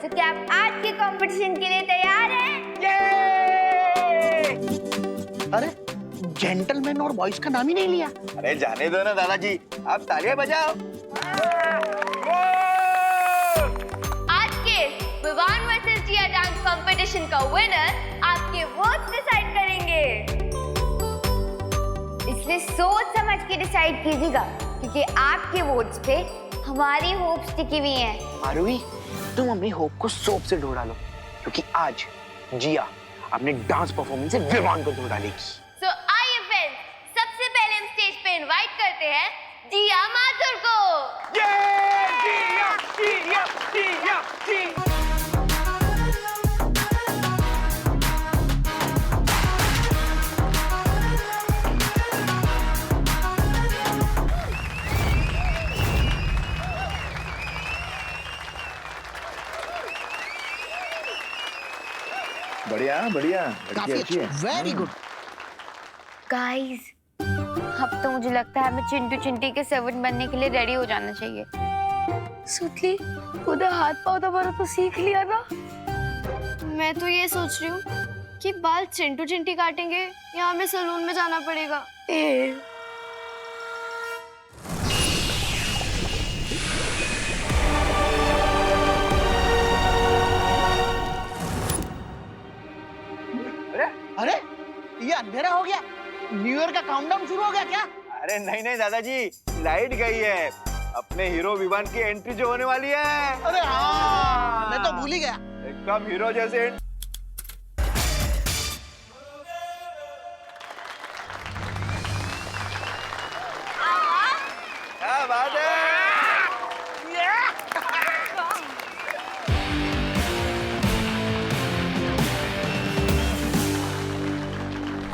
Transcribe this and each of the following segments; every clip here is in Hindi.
तो क्या आप आज के कंपटीशन के लिए तैयार हैं? अरे जेंटलमैन और बॉयज का नाम ही नहीं लिया। अरे जाने दो ना दादाजी, आप तालियां बजाओ। आज के विवान वर्सेस जिया डांस कंपटीशन का विनर आपके वोट्स डिसाइड करेंगे, इसलिए सोच समझ के डिसाइड कीजिएगा, क्योंकि आपके वोट्स पे हमारी होप्स टिकी हुई हैं। आरोही, तुम अपनी होप को सोप से धो डालो, क्योंकि आज जिया अपने डांस परफॉर्मेंस से विवान को धो डालेगी। So, आइए फ्रेंड्स, सबसे पहले हम स्टेज पे इनवाइट करते हैं जिया माथुर को। जिया, जिया, जिया, जिया। बढ़िया बढ़िया, काफी अच्छा, वेरी गुड। गाइस, अब तो मुझे लगता है हमें चिंटू चिंटी के सर्वेंट बनने के लिए रेडी हो जाना चाहिए। सुतली, उधर हाथ पाँव दबाना तो सीख लिया ना। मैं तो ये सोच रही हूँ कि बाल चिंटू चिंटी काटेंगे या हमें सैलून में जाना पड़ेगा। अरे ये अंधेरा हो गया, न्यू ईयर का काउंटडाउन शुरू हो गया क्या? अरे नहीं नहीं दादाजी, लाइट गई है। अपने हीरो विवान की एंट्री जो होने वाली है। अरे हाँ, मैं तो भूल ही गया। एकदम हीरो जैसे क्या बात है।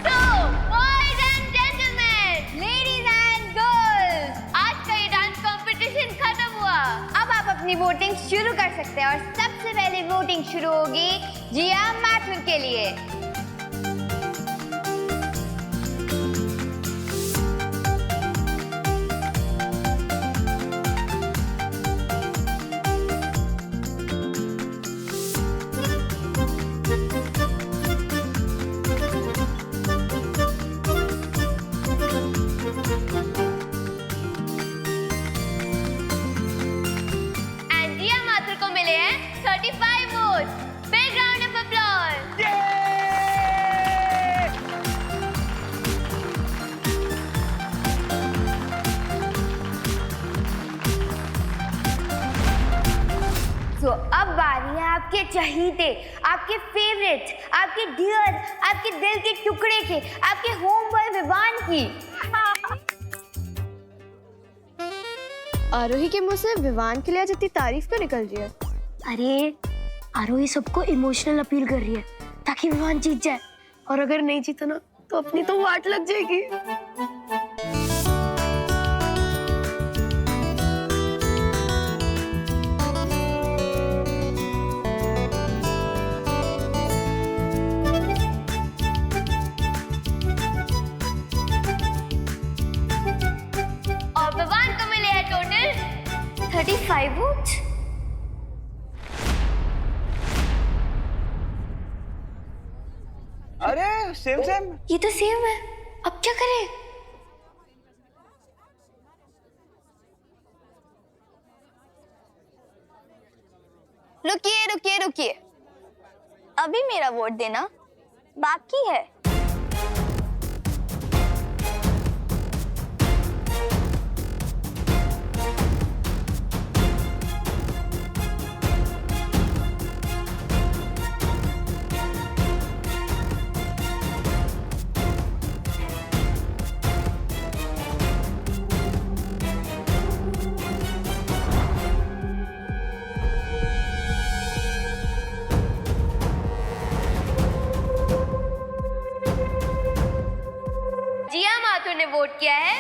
So, boys and gentlemen, ladies and girls, आज का ये डांस कंपटीशन खत्म हुआ। अब आप अपनी वोटिंग शुरू कर सकते हैं और सबसे पहले वोटिंग शुरू होगी जिया माथुर के लिए। And जिया माथुर को मिले हैं 35 votes. Big round of applause. So, अब बारी है आपके चहीते, आपके फेवरेट, आपके डियर, आपके दिल के टुकड़े के, आपके होम बॉय विवान की। आरोही के मुंह से विवान के लिए आज इतनी तारीफ क्यों निकल रही है? अरे आरोही सबको इमोशनल अपील कर रही है ताकि विवान जीत जाए, और अगर नहीं जीता ना तो अपनी तो वाट लग जाएगी। और विवान को मिले हैं टोटल 35 वोट्स। अरे सेम सेम। ये तो सेम है, अब क्या करें? रुकिए रुकिए रुकिए, अभी मेरा वोट देना बाकी है। जिया माथुर ने वोट किया है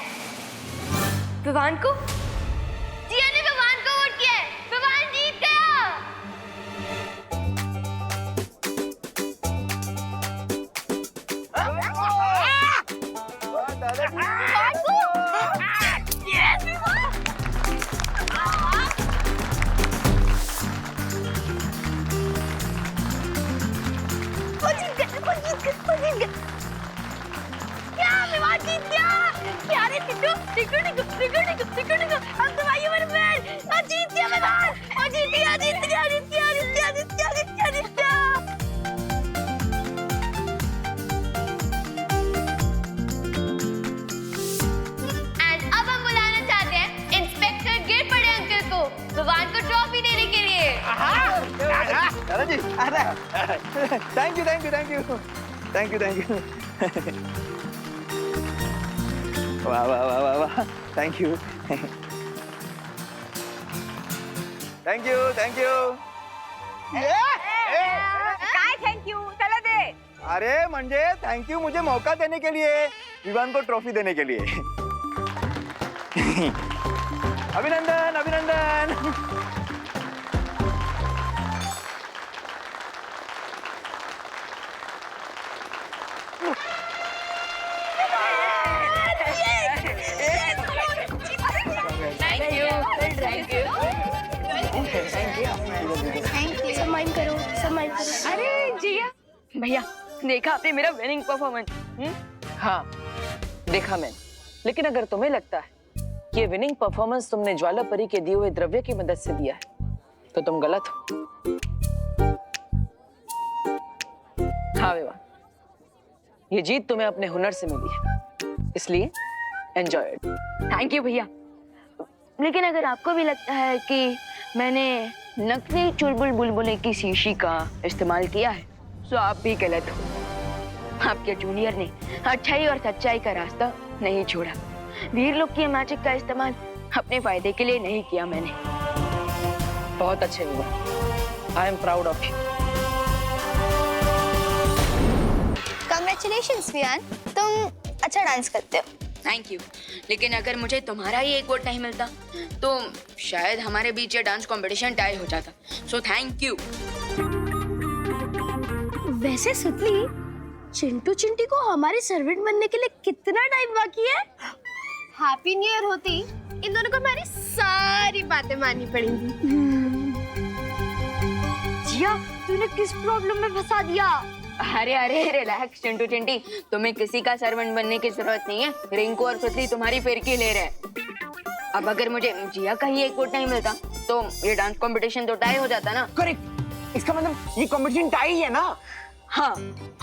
विवान को। जिया ने विवान को वोट किया है, विवान जीत गया। टिकू टिकू टिकू टिकू टिकू टिकू टिकू अब तुम आइए मेरे फ्रेंड और जीत गया मैं बाहर और जीत गया जीत गया जीत गया जीत गया जीत गया जीत गया जीत गया एंड अब हम बुलाना चाहते हैं इंस्पेक्टर गिर पड़े अंकल को विवान को ट्रॉफी देने के लिए। दादाजी thank you thank you thank you thank you thank you वाह वाह वाह वाह वाह thank you thank you thank you काय थैंक यू चला दे। अरे म्हणजे थैंक यू मुझे मौका देने के लिए, विवान को ट्रॉफी देने के लिए। अभिनंदन अभिनंदन। सम्मान करो सम्मान करो। अरे जिया भैया देखा आपने मेरा विनिंग परफॉर्मेंस? हाँ देखा मैंने, लेकिन अगर तुम्हें लगता है कि ये विनिंग परफॉर्मेंस तुमने ज्वाला परी के दिए हुए द्रव्य की मदद से दिया है तो तुम गलत हो। हाँ विवान, ये जीत तुम्हें अपने हुनर से मिली है, इसलिए एंजॉय इट। थैंक यू भैया, लेकिन अगर आपको भी लगता है कि मैंने नकली चुलबुल बुलबुले की शीशी का इस्तेमाल किया है तो आप भी गलत हो। आपके जूनियर ने अच्छाई और सच्चाई का रास्ता नहीं छोड़ा। वीर लोग की मैजिक का इस्तेमाल अपने फायदे के लिए नहीं किया मैंने। बहुत अच्छे Vivaan, I am proud of you. Congratulations Viyan, तुम अच्छा डांस करते हो। थैंक यू, लेकिन अगर मुझे तुम्हारा ही एक वोट नहीं मिलता तो शायद हमारे बीच ये डांस कंपटीशन टाई हो जाता। So thank you. वैसे सुतली, चिंटू चिंटी को हमारे सर्वेंट बनने के लिए कितना टाइम बाकी है? हैप्पी न्यू ईयर होती इन दोनों को हमारी सारी बातें माननी पड़ेंगी। जिया तूने किस प्रॉब्लम में फंसा दिया? अरे अरे रिलैक्स चिंटू चिंटी, तुम्हें किसी का सर्वेंट बनने की जरूरत नहीं है। रिंकू और सुतली तुम्हारी फिरकी ले रहे। अब अगर मुझे जिया का ही एक वोट नहीं मिलता तो ये डांस कंपटीशन तो टाई हो जाता ना। करेक्ट, इसका मतलब ये कंपटीशन टाई है ना। हाँ,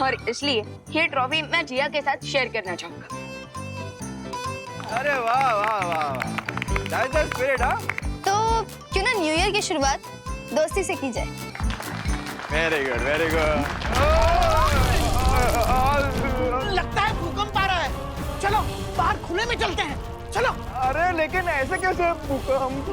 और इसलिए ये ट्रॉफी मैं जिया के साथ शेयर करना चाहूंगा। अरे वाह वाह वाह, दैट्स द स्पिरिट। हाँ तो क्यों ना न्यू ईयर की शुरुआत दोस्ती से की जाए। Very good very good. लगता है भूकंप आ रहा है, चलो बाहर खुले में चलते हैं, चलो। अरे लेकिन ऐसे कैसे भूकंप?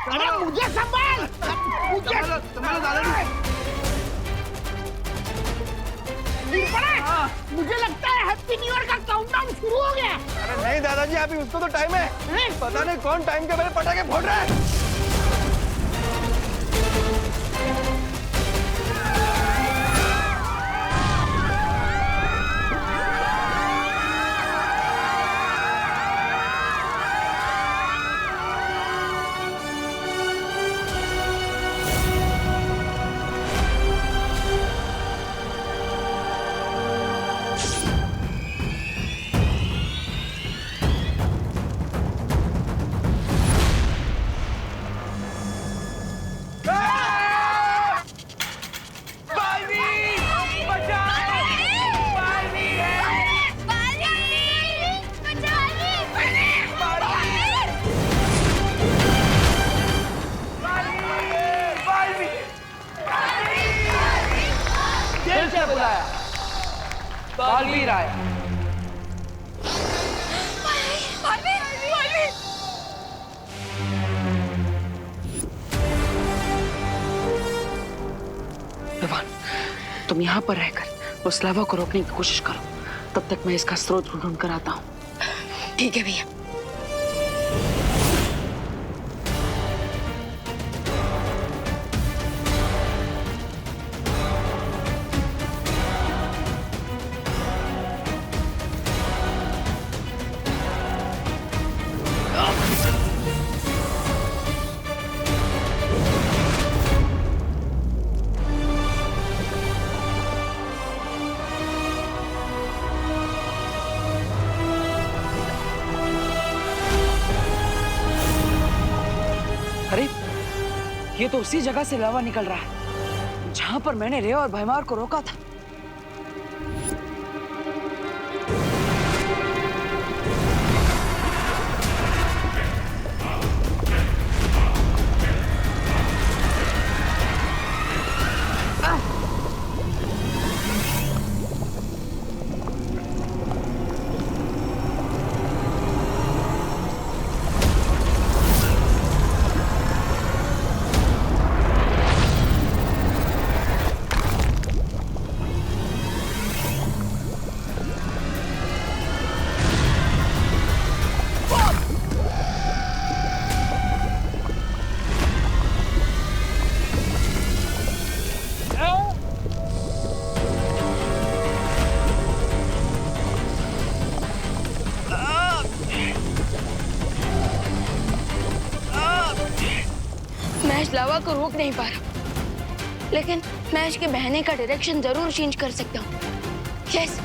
अरे मुझे संभाल, मुझे लगता है हैप्पी न्यू ईयर का काउंटडाउन शुरू हो गया। अरे नहीं दादाजी, अभी उसको तो टाइम है। पता नहीं कौन टाइम के पहले पटाखे फोड़ रहा है। बालवीर आया। विवान, तुम यहाँ पर रहकर उस लावा को रोकने की कोशिश करो, तब तक मैं इसका स्रोत ढूंढ कर आता हूँ। ठीक है भैया। अरे ये तो उसी जगह से लावा निकल रहा है जहां पर मैंने रे और भैमार को रोका था। महेश लावा को रोक नहीं पा रहा, लेकिन महेश के बहने का डायरेक्शन जरूर चेंज कर सकता हूँ। यस।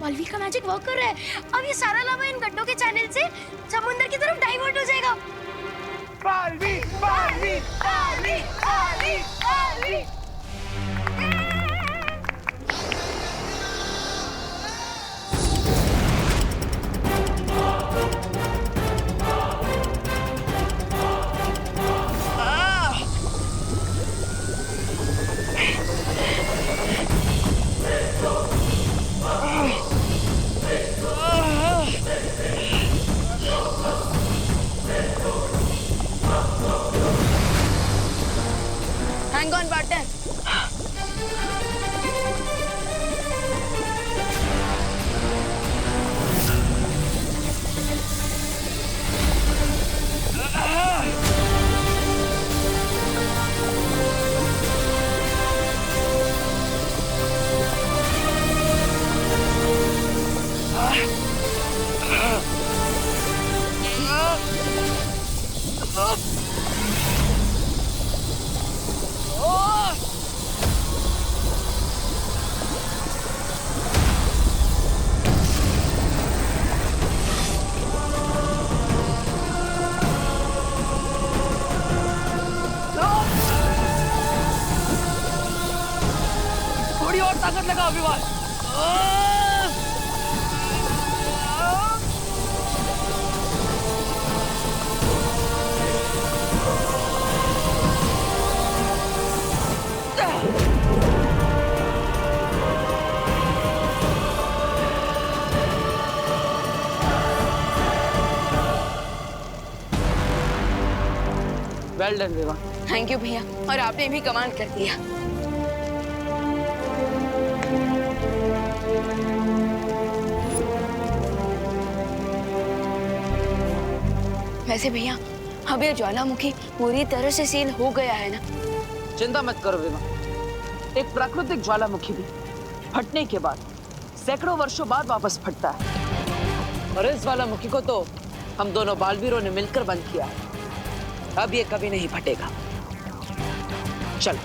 बालवी का मैजिक वर्क कर रहा है। अब ये सारा लावा इन गड्ढों के चैनल से समुद्र की तरफ डाइवर्ट हो जाएगा। Baalveer, Baalveer, Baalveer, Baalveer, Baalveer. Hang on, partner. थोड़ी और ताकत लगाओ विवाद। वेल डन विवा। थैंक यू भैया, और आपने भी कमाल कर दिया। वैसे भैया, अब ये ज्वालामुखी पूरी तरह से सील हो गया है ना? चिंता मत करो विवा, एक प्राकृतिक ज्वालामुखी भी फटने के बाद सैकड़ों वर्षों बाद वापस फटता है, और इस ज्वालामुखी को तो हम दोनों बालवीरों ने मिलकर बंद किया है। अब ये कभी नहीं फटेगा। चल।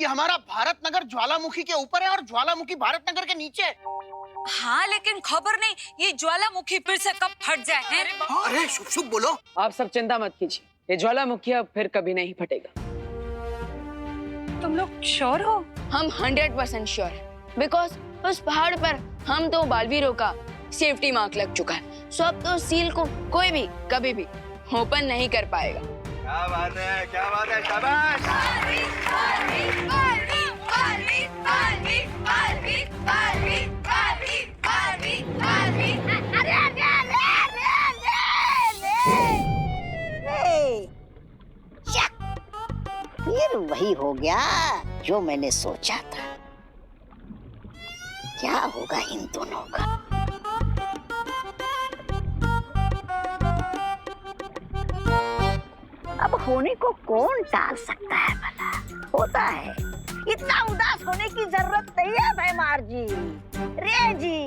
कि हमारा भारत नगर ज्वालामुखी के ऊपर है और ज्वालामुखी भारत नगर के नीचे। हाँ लेकिन खबर नहीं ये ज्वालामुखी फिर से कब फट जाए हैं? अरे शुभ शुभ बोलो। आप सब चिंता मत कीजिए, ये ज्वालामुखी अब फिर कभी नहीं फटेगा। तुम लोग श्योर हो? हम 100% श्योर है, बिकॉज उस पहाड़ पर हम तो बालवीरों का सेफ्टी मार्क लग चुका है, सो अब तो सील को कोई भी कभी भी ओपन नहीं कर पाएगा। क्या बात है, क्या बात है, शाबाश। फिर वही हो गया जो मैंने सोचा था। क्या होगा इन दोनों का? अब होने को कौन टाल सकता है भला? होता है। इतना उदास होने की जरूरत नहीं है भैमार जी। रे जी,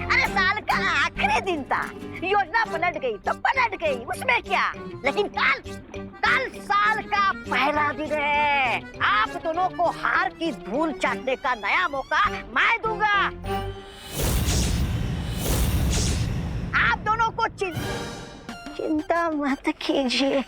अरे साल का आखिरी दिन था, योजना पलट गई तो पलट गई, उसमें क्या। लेकिन कल साल का पहला दिन है। आप दोनों को हार की धूल चाटने का नया मौका मैं दूंगा। आप दोनों को चिंता मत कीजिए।